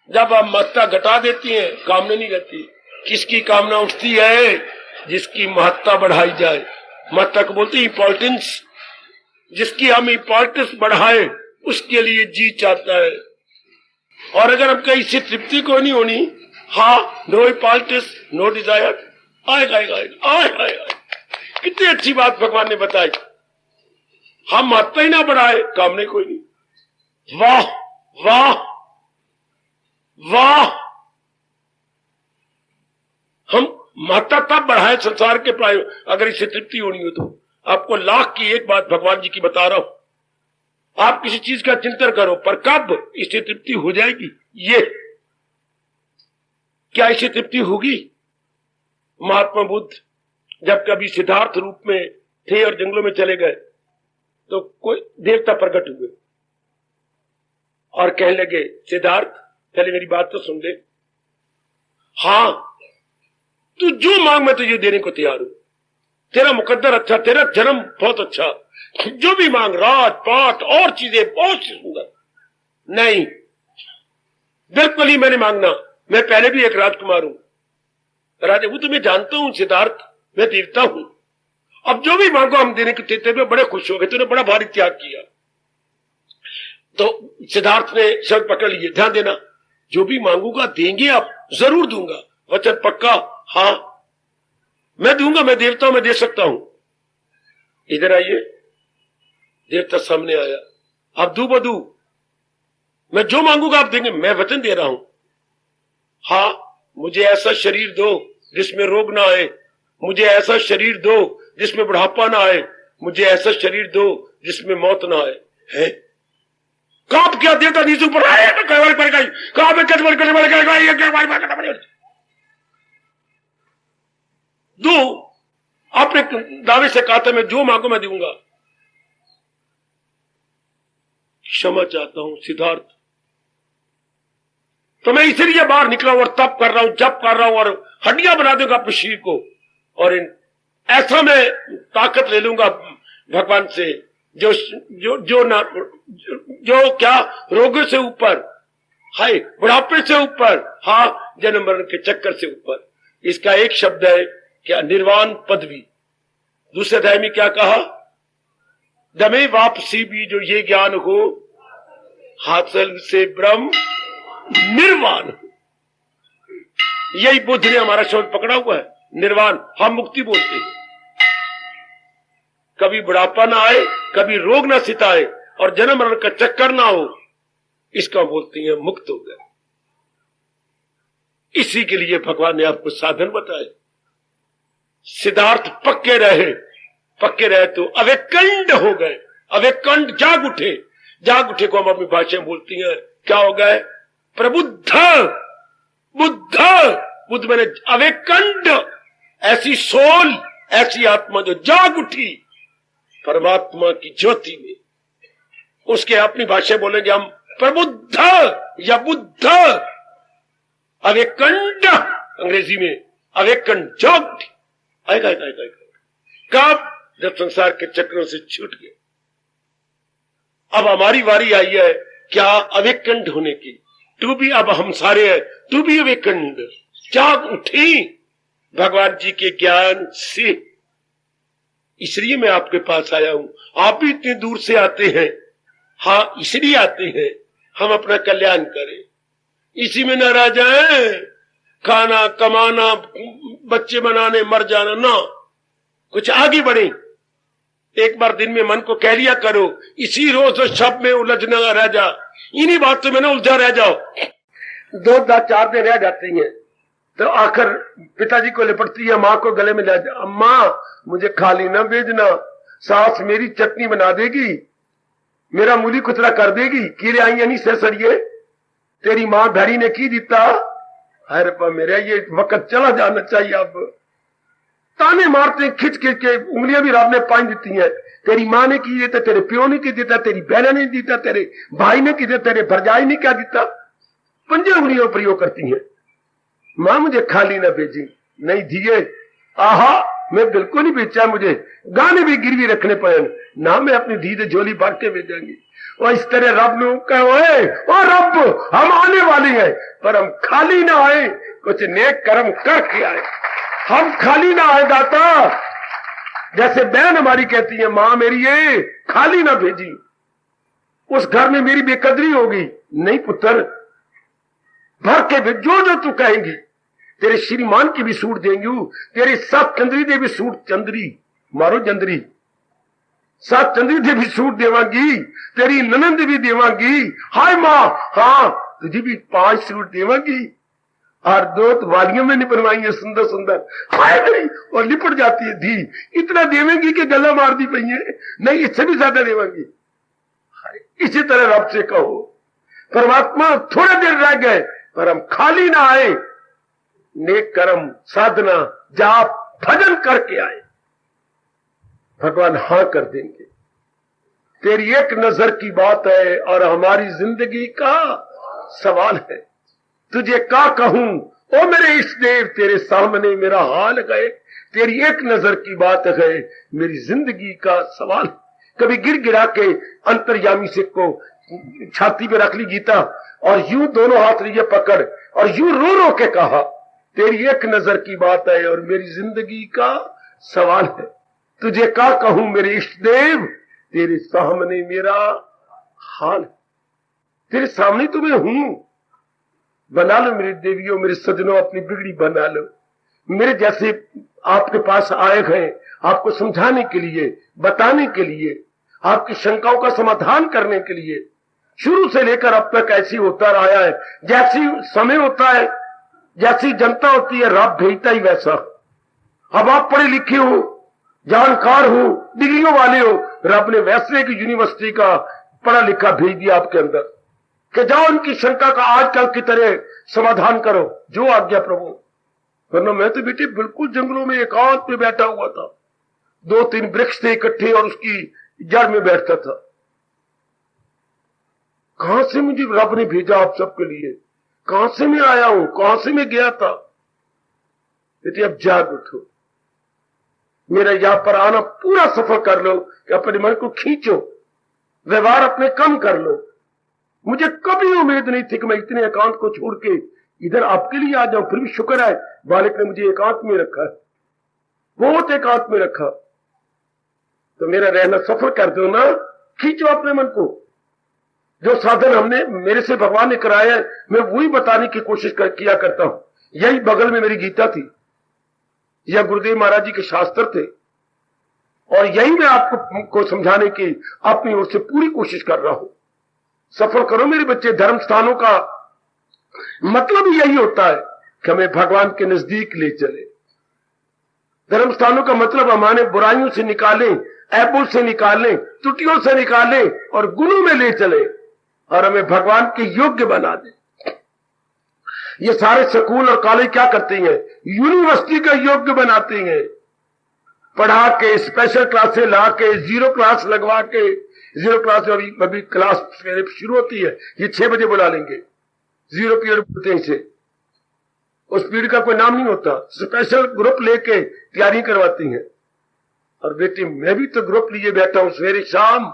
जब आप महत्ता घटा देती हैं, कामना नहीं रहती। किसकी कामना उठती है? जिसकी महत्ता बढ़ाई जाए। महत्ता को बोलते हैं इंपॉर्टेंस। जिसकी हम इंपॉर्टेंस बढ़ाए उसके लिए जी चाहता है। और अगर हम कहीं से तृप्ति को नहीं होनी, हाँ, नो इंपॉर्टेंस नो डिजायर, आएगा आएगा आएगा। कितनी अच्छी बात भगवान ने बताई। हम महत्ता ही ना बढ़ाए, कामने कोई नहीं। वाह वाह वाह। हम महत्ता तब बढ़ाए संसार के प्राय, अगर इससे तृप्ति होनी हो तो। आपको लाख की एक बात भगवान जी की बता रहा हूं। आप किसी चीज का चिंतन करो, पर कब इससे तृप्ति हो जाएगी? ये क्या इससे तृप्ति होगी? महात्मा बुद्ध जब कभी सिद्धार्थ रूप में थे और जंगलों में चले गए, तो कोई देवता प्रकट हुए और कहने लगे, सिद्धार्थ पहले मेरी बात तो सुन ले। हाँ, तू जो मांग मैं तुझे देने को तैयार हूं। तेरा मुकद्दर अच्छा, तेरा जन्म बहुत अच्छा, जो भी मांग, राज पाठ और चीजें बहुत सुंदर। नहीं, बिल्कुल ही मैंने मांगना। मैं पहले भी एक राजकुमार हूं। राजा वो तो मैं जानता हूं सिद्धार्थ, मैं देवता हूं। अब जो भी मांगो हम देने के देते हुए बड़े खुश हो गए। तूने बड़ा भारी त्याग किया। तो सिद्धार्थ ने शब्द पकड़ लिए, ध्यान देना, जो भी मांगूंगा देंगे आप, जरूर दूंगा, वचन पक्का। हाँ मैं दूंगा, मैं देवता हूं, मैं दे सकता हूं। इधर आइए। देवता सामने आया। आप दू बदू, मैं जो मांगूंगा आप देंगे, मैं वचन दे रहा हूं। हाँ, मुझे ऐसा शरीर दो जिसमें रोग ना आए, मुझे ऐसा शरीर दो जिसमें बुढ़ापा ना आए, मुझे ऐसा शरीर दो जिसमें मौत ना आए। है काप क्या देवता नीचे ऊपर आए तो कई बार गई, काप में कदम करने वाले कहेगा ये क्या बार करना पड़ेगा। दो आपने दावे से कहा था मैं जो मांगो मैं दूंगा। क्षमा चाहता हूं सिद्धार्थ, तो मैं इसलिए बाहर निकला हूं और तप कर रहा हूं, जप कर रहा हूं और हड्डियां बना दूंगा अपने शरीर को। और ऐसा मैं ताकत ले लूंगा भगवान से जो जो जो ना जो क्या रोगों से ऊपर, हाय बुढ़ापे से ऊपर, हाँ जन्म मरण के चक्कर से ऊपर। इसका एक शब्द है क्या? निर्वाण पदवी। दूसरे अध्याय में क्या कहा? दमे वापसी भी जो ये ज्ञान हो, हासिल से ब्रह्म निर्वाण। यही बुद्ध ने हमारा शब्द पकड़ा हुआ है, निर्वाण। हम मुक्ति बोलते हैं। कभी बुढ़ापा ना आए, कभी रोग ना सिताए और जन्म मरण का चक्कर ना हो, इसका बोलते हैं मुक्त हो गए। इसी के लिए भगवान ने आपको साधन बताए। सिद्धार्थ पक्के रहे तो अवेकंड हो गए। अवेकंड जाग उठे को हम अपनी भाषा में बोलती हैं, क्या हो गए? प्रबुद्ध। बुद्ध मैंने अवेकंड, ऐसी सोल, ऐसी आत्मा जो जाग उठी परमात्मा की ज्योति में। उसके अपनी भाषा बोलेंगे हम प्रबुद्ध या बुद्ध। अवेकंड अंग्रेजी में अवेकंड जॉग्ड आएगा कब? जब संसार के चक्रों से छूट गए। अब हमारी बारी आई है क्या अवेकंड होने की, तू भी, अब हम सारे हैं, तू भी अवेकंड जाग उठी भगवान जी के ज्ञान से। इसलिए मैं आपके पास आया हूं। आप भी इतनी दूर से आते हैं, हाँ इसलिए आते हैं हम अपना कल्याण करें, इसी में न रह जाए खाना कमाना बच्चे बनाने मर जाना ना, कुछ आगे बढ़े। एक बार दिन में मन को कह लिया करो, इसी रोज शब्द में उलझना रह जा, इन्हीं बातों में ना उलझा रह जाओ। 2-4 दिन रह जाती हैं तो आखिर पिताजी को लिपटती है, माँ को गले में ले जा, अम्मा मुझे खाली ना भेजना, सास मेरी चटनी बना देगी, मेरा मूली कुतरा कर देगी, कीड़े आई यानी से सड़िए तेरी माँ भैरी ने की दिता। अरे पर मेरा ये वक्त चला जाना चाहिए। अब ताने मारते खिंच खिंच के, उंगलियां भी रब ने पाई देती हैं, तेरी माँ ने की देता, तेरे प्यो ने की देता, तेरी बहन ने देता, तेरे भाई ने की देता, तेरे भरजाई ने क्या देता, पंजे उंगलियों प्रयोग करती हैं। माँ मुझे खाली ना भेजी, नहीं दिए, आहा मैं बिल्कुल नहीं बेचा, मुझे गाने भी गिरवी रखने पड़े ना, मैं अपनी धी से झोली भर के भेजांगी। और इस तरह रब ने कहो, ओ रब हम आने वाले हैं पर हम खाली ना आए, कुछ नेक कर्म करके आए, हम खाली ना आए दाता। जैसे बहन हमारी कहती है, माँ मेरी ये खाली ना भेजी, उस घर में मेरी बेकदरी होगी, नहीं पुत्र भर के भेज, जो तू कहेंगी, तेरे श्रीमान की भी सूट देंगी, तेरे सात चंद्री दे भी सूट, चंद्री मारो जंदरी, सात चंद्री दे भी सूट देवांगी, तेरी ननंद भी देवांगी, हाय माँ हाँ तुझे भी 5 सूट देवांगी, और 2 वालियों में नहीं बनवाएंगे सुंदर सुंदर, हाय मेरी, और लिपट जाती है धी, इतना देवेंगी कि गला मार दी पई है, नहीं इससे भी ज्यादा देवांगी। इसी तरह रब से कहो, परमात्मा थोड़े देर रह गए पर हम खाली ना आए, नेक कर्म साधना जाप भजन करके आए, भगवान हां कर देंगे। तेरी एक नजर की बात है और हमारी जिंदगी का सवाल है, तुझे क्या कहूं ओ मेरे इष्ट देव, तेरे सामने मेरा हाल गए, तेरी एक नजर की बात है मेरी जिंदगी का सवाल। कभी गिर गिरा के अंतर्यामी से को छाती पे रख ली गीता और यूं दोनों हाथ लिए पकड़ और यूं रो रो के कहा, तेरी एक नजर की बात है और मेरी जिंदगी का सवाल है, तुझे क्या कहूं मेरे इष्ट देव, तेरे सामने मेरा हाल है, तेरे सामने तो मैं हूं, बना लो मेरी देवियों मेरे सजनों अपनी बिगड़ी बना लो, मेरे जैसे आपके पास आए हैं आपको समझाने के लिए, बताने के लिए, आपकी शंकाओं का समाधान करने के लिए। शुरू से लेकर अब तक ऐसी होता रहा है, जैसी समय होता है, जैसी जनता होती है रब भेजता ही वैसा। अब आप पढ़े लिखे हो, जानकार हो, डिग्रियों वाले हो, रब ने वैसे की यूनिवर्सिटी का पढ़ा लिखा भेज दिया आपके अंदर कि जाओ उनकी शंका का आजकल की तरह समाधान करो, जो आज्ञा प्रभु। वरना मैं तो बेटे बिल्कुल जंगलों में एकांत में बैठा हुआ था, 2-3 वृक्ष थे इकट्ठे और उसकी जड़ में बैठता था। कहां से मुझे रब ने भेजा आप सबके लिए, कहां से मैं आया हूं, कहां से मैं गया था। बेटे अब जाग उठो, मेरा यहां पर आना पूरा सफर कर लो कि अपने मन को खींचो, व्यवहार अपने कम कर लो। मुझे कभी उम्मीद नहीं थी कि मैं इतने एकांत को छोड़ के इधर आपके लिए आ जाऊं, फिर भी शुक्र है मालिक ने मुझे एकांत में रखा है, बहुत एकांत में रखा। तो मेरा रहना सफर कर दो ना, खींचो अपने मन को। जो साधन हमने मेरे से भगवान ने कराया है मैं वही बताने की कोशिश किया करता हूं। यही बगल में मेरी गीता थी, यह गुरुदेव महाराज जी के शास्त्र थे और यही मैं आपको समझाने की अपनी ओर से पूरी कोशिश कर रहा हूं। सफर करो मेरे बच्चे, धर्म स्थानों का मतलब ही यही होता है कि हमें भगवान के नजदीक ले चले। धर्म स्थानों का मतलब हमारे बुराइयों से निकालें, ऐबों से निकालें, त्रुटियों से निकालें और गुणों में ले चले और हमें भगवान के योग्य बना दे। ये सारे स्कूल और कॉलेज क्या करते हैं, यूनिवर्सिटी का योग्य बनाते हैं, पढ़ा के स्पेशल क्लासें ला के, जीरो क्लास लगवा के, जीरो क्लास अभी क्लास शुरू होती है, ये 6 बजे बुला लेंगे, जीरो पीरियड बोलते हैं इसे, उस पीरियड का कोई नाम नहीं होता, स्पेशल ग्रुप लेके तैयारी करवाती हैं। और बेटी मैं भी तो ग्रुप लिए बैठा हूं, सवेरे शाम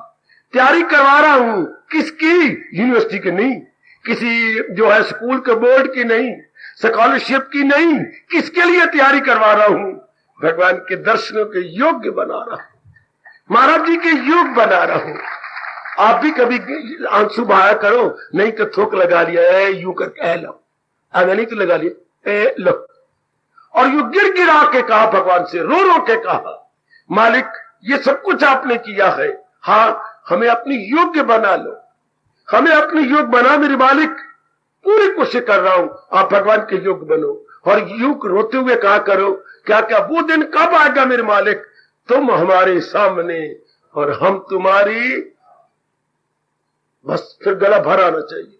तैयारी करवा रहा हूं। किसकी? यूनिवर्सिटी की नहीं, किसी जो है स्कूल के बोर्ड की नहीं, स्कॉलरशिप की नहीं, किसके लिए तैयारी करवा रहा हूं? भगवान के दर्शनों के योग्य बना रहा हूं, महाराज जी के योग बना रहा हूं। आप भी कभी आंसू बहाया करो, नहीं तो थोक लगा लिया यू करके लो, अगर नहीं तो लगा लिया लो। और यू गिर गिरा के कहा भगवान से, रो रो के कहा, मालिक ये सब कुछ आपने किया है, हाँ हमें अपनी योग्य बना लो, हमें अपनी योग बना मेरे मालिक, पूरी कोशिश कर रहा हूं आप भगवान के योग बनो। और योग रोते हुए कहा करो, क्या क्या वो दिन कब आएगा मेरे मालिक, तुम हमारे सामने और हम तुम्हारी, बस फिर गला भर आना चाहिए।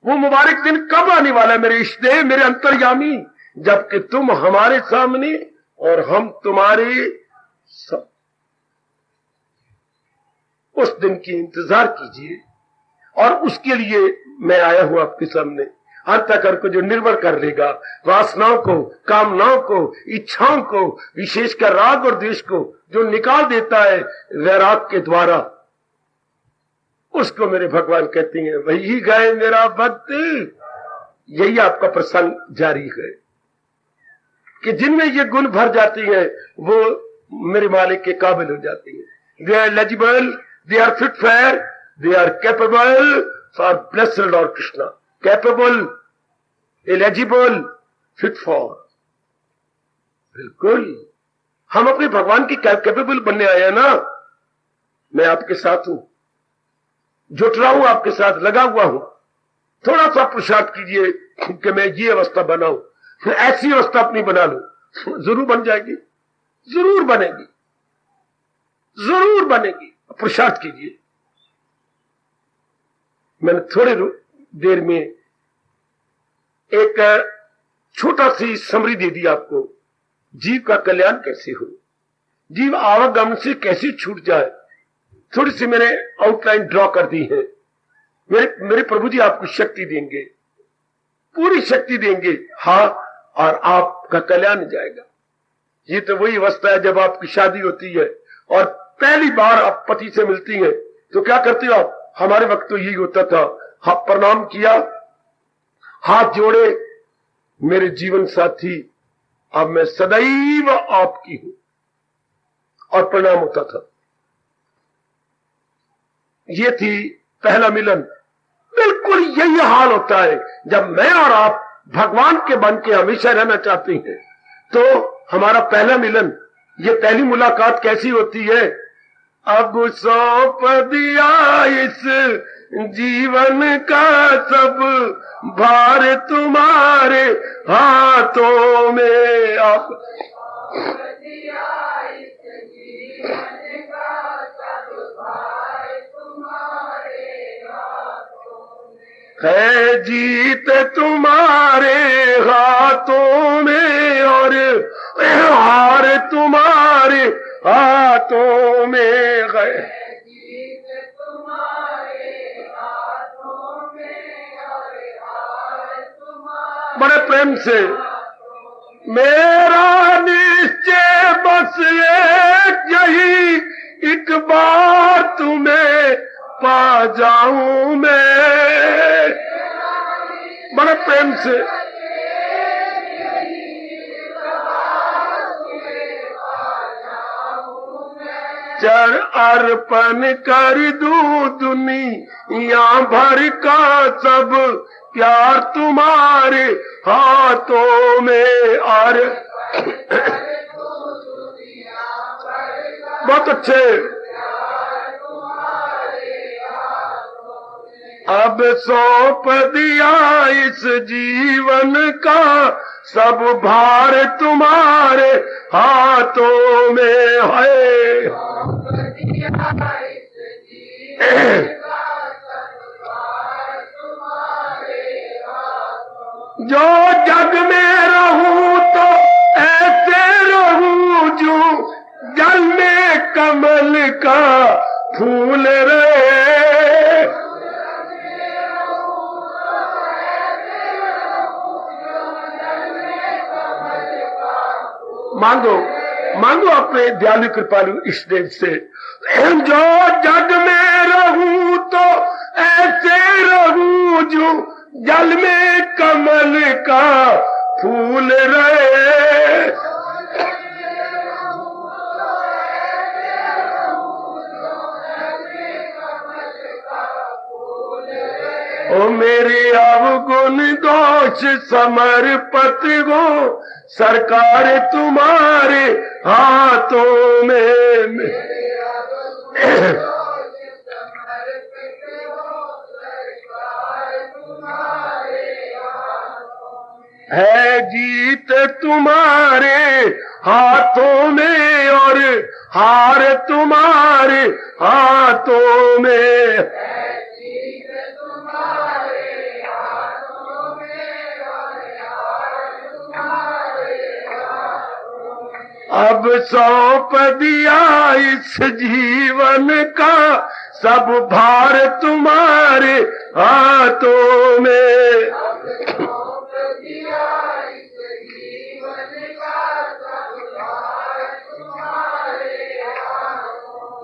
वो मुबारक दिन कब आने वाला है मेरे इष्टदेव, मेरे अंतर्यामी, जबकि तुम हमारे सामने और हम तुम्हारे उस दिन की इंतजार कीजिए। और उसके लिए मैं आया हूं आपके सामने, अंतःकरण को जो निर्भर कर लेगा, वासनाओं को, कामनाओं को, इच्छाओं को, विशेषकर राग और द्वेष को जो निकाल देता है वैराग के द्वारा, उसको मेरे भगवान कहते हैं वही गए मेरा भक्त। यही आपका प्रसंग जारी है कि जिनमें ये गुण भर जाती है वो मेरे मालिक के काबिल हो जाती है। They are eligible, they are fit for, they are capable for blessed lord Krishna. Capable, eligible, fit for, बिल्कुल हम अपने भगवान की कैपेबल बनने आए हैं ना। मैं आपके साथ हूं, जुट रहा हूं, आपके साथ लगा हुआ हूं। थोड़ा सा पुरुषार्थ कीजिए कि मैं ये अवस्था बनाऊं, फिर ऐसी अवस्था अपनी बना लूं, जरूर बन जाएगी, जरूर बनेगी, जरूर बनेगी। पुरुषार्थ कीजिए। मैंने थोड़ी देर में एक छोटा सी समरी दे दी आपको, जीव का कल्याण कैसे हो, जीव आवागमन से कैसे छूट जाए, थोड़ी सी मैंने आउटलाइन ड्रॉ कर दी है। मेरे प्रभु जी आपको शक्ति देंगे, पूरी शक्ति देंगे, हाँ, और आपका कल्याण जाएगा। ये तो वही अवस्था है जब आपकी शादी होती है और पहली बार आप पति से मिलती है तो क्या करते हो आप? हमारे वक्त तो यही होता था, हाथ प्रणाम किया, हाथ जोड़े, मेरे जीवन साथी अब मैं सदैव आपकी हूं, और प्रणाम होता था। ये थी पहला मिलन। बिल्कुल यही हाल होता है जब मैं और आप भगवान के बन के हमेशा रहना चाहते हैं। तो हमारा पहला मिलन, ये पहली मुलाकात कैसी होती है? अब सौंप दिया इस जीवन का सब भार तुम्हारे हाथों में, आप है जीत तुम्हारे हाथों में और हार तुम्हारे हाथों में है। बड़े प्रेम से, मेरा निश्चय बस एक यही, एक बार तुम्हें पा जाऊं मैं। बड़े प्रेम से, चर अर्पण कर दूं दुनिया भर का सब प्यार तुम्हारे हाथों में। और बहुत अच्छे, अब सौंप दिया इस जीवन का सब भार तुम्हारे हाथों में है। जो जग में रहूं तो ऐसे रहूं जो जल में कमल का फूल रहे। मांगो मांगो अपने दयालु कृपालु इस देव से। जो जग में रहूं तो ऐसे रहूं जो जल में कमल का फूल रहे। ओ मेरे अवगुण दोष समर्पित हो सरकार तुम्हारे हाथों में। है जीत तुम्हारे हाथों में और हार तुम्हारे हाथों में। अब सौंप दिया इस जीवन का सब भार तुम्हारे हाथों में।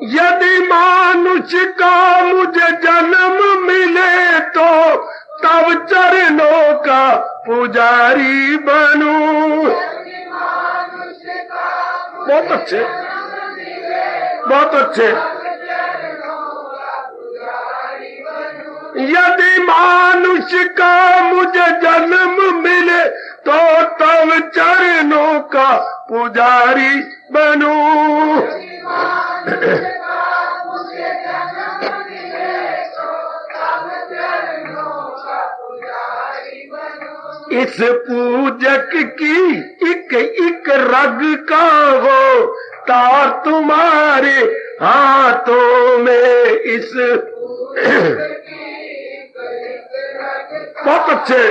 यदि मानुष का मुझे जन्म मिले तो तब चरणों का पुजारी बनूं। बहुत अच्छे बहुत अच्छे। यदि मानुष का मुझे जन्म मिले तो तब चरणों का पुजारी बनूं। इस पूजक की एक एक रग का हो तार तुम्हारे हाथों में। इस बहुत अच्छे।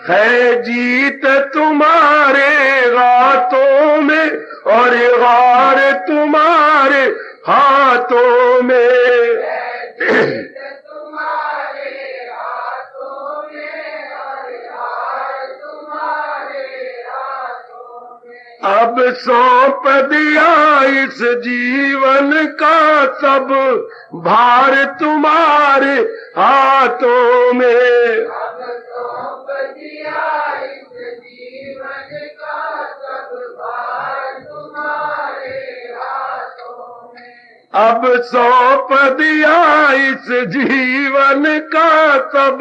है जीत तुम्हारे हाथों में और हार तुम्हारे हाथों में। अब सौंप दिया इस जीवन का सब भार तुम्हारे हाथों में। अब सौंप दिया इस जीवन का सब भार तुम्हारे हाथों में। अब सौंप दिया इस जीवन का सब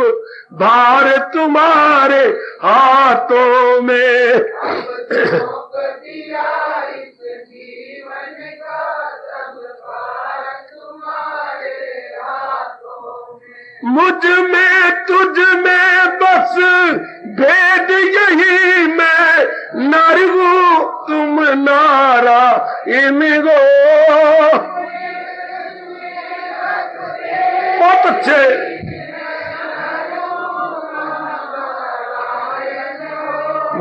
भार तुम्हारे हाथों में। मुझ में तुझ में बस भेद यही मैं नर हूँ तुम नारा इनको। बहुत अच्छे।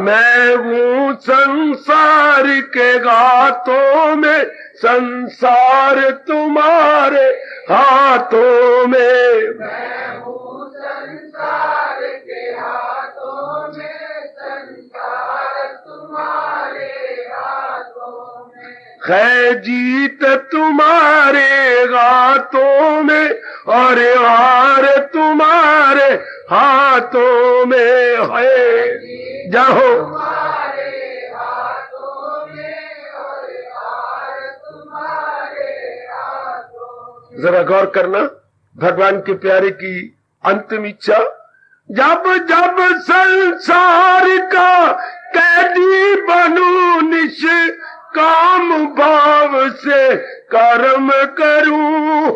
मैं हूँ संसार के गाथों में संसार तुम्हारे हाथों में। मैं हूँ संसार के हाथों में संसार तुम्हारे हाथों में। है जीत तुम्हारे हाथों में और हार तुम्हारे हाथों में है। जाओ जरा गौर करना भगवान के प्यारे की अंतिम इच्छा। जब जब संसार का कैदी बनूं निष्काम भाव से कर्म करूं।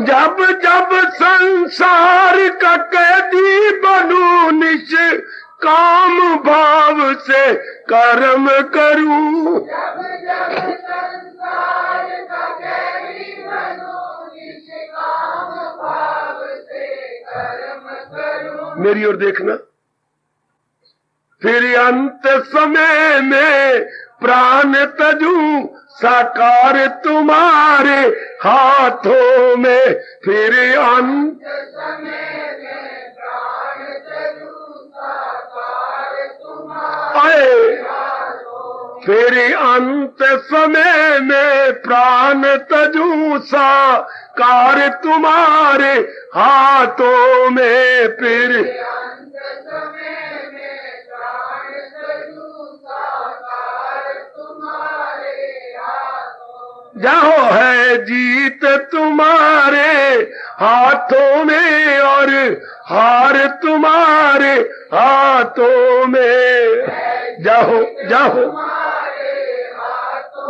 जब जब संसार का कैदी बनूं निष्काम भाव से कर्म करूं। मेरी ओर देखना। फिर अंत समय में प्राण तजूं साकार तुम्हारे हाथों में, फिर अंत आए, फिर अंत समय में प्राण तजूं साकार तुम्हारे हाथों में, फिर जहाँ है जीत तुम्हारे हाथों में और हार तुम्हारे हाथों में। जाओ जाओ,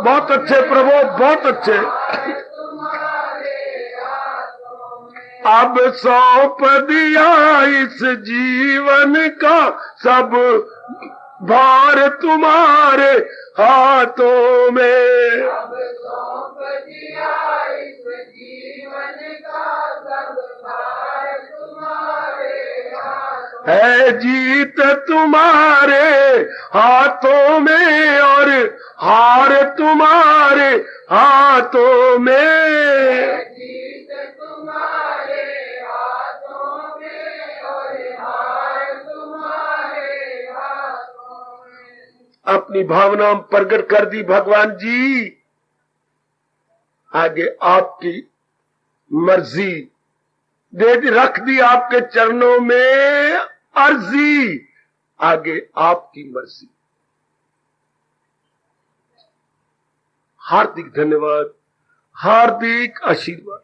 बहुत अच्छे प्रभु, बहुत अच्छे। अब सौंप दिया इस जीवन का सब भार तुम्हारे हाथों में। अब सौंप दिया इस जीवन का सब भार तुम्हारे हाथों में। है जीत तुम्हारे हाथों में और हार तुम्हारे हाथों में। अपनी भावना प्रकट कर दी भगवान जी, आगे आपकी मर्जी दे दी, रख दी आपके चरणों में अर्जी, आगे आपकी मर्जी। हार्दिक धन्यवाद, हार्दिक आशीर्वाद।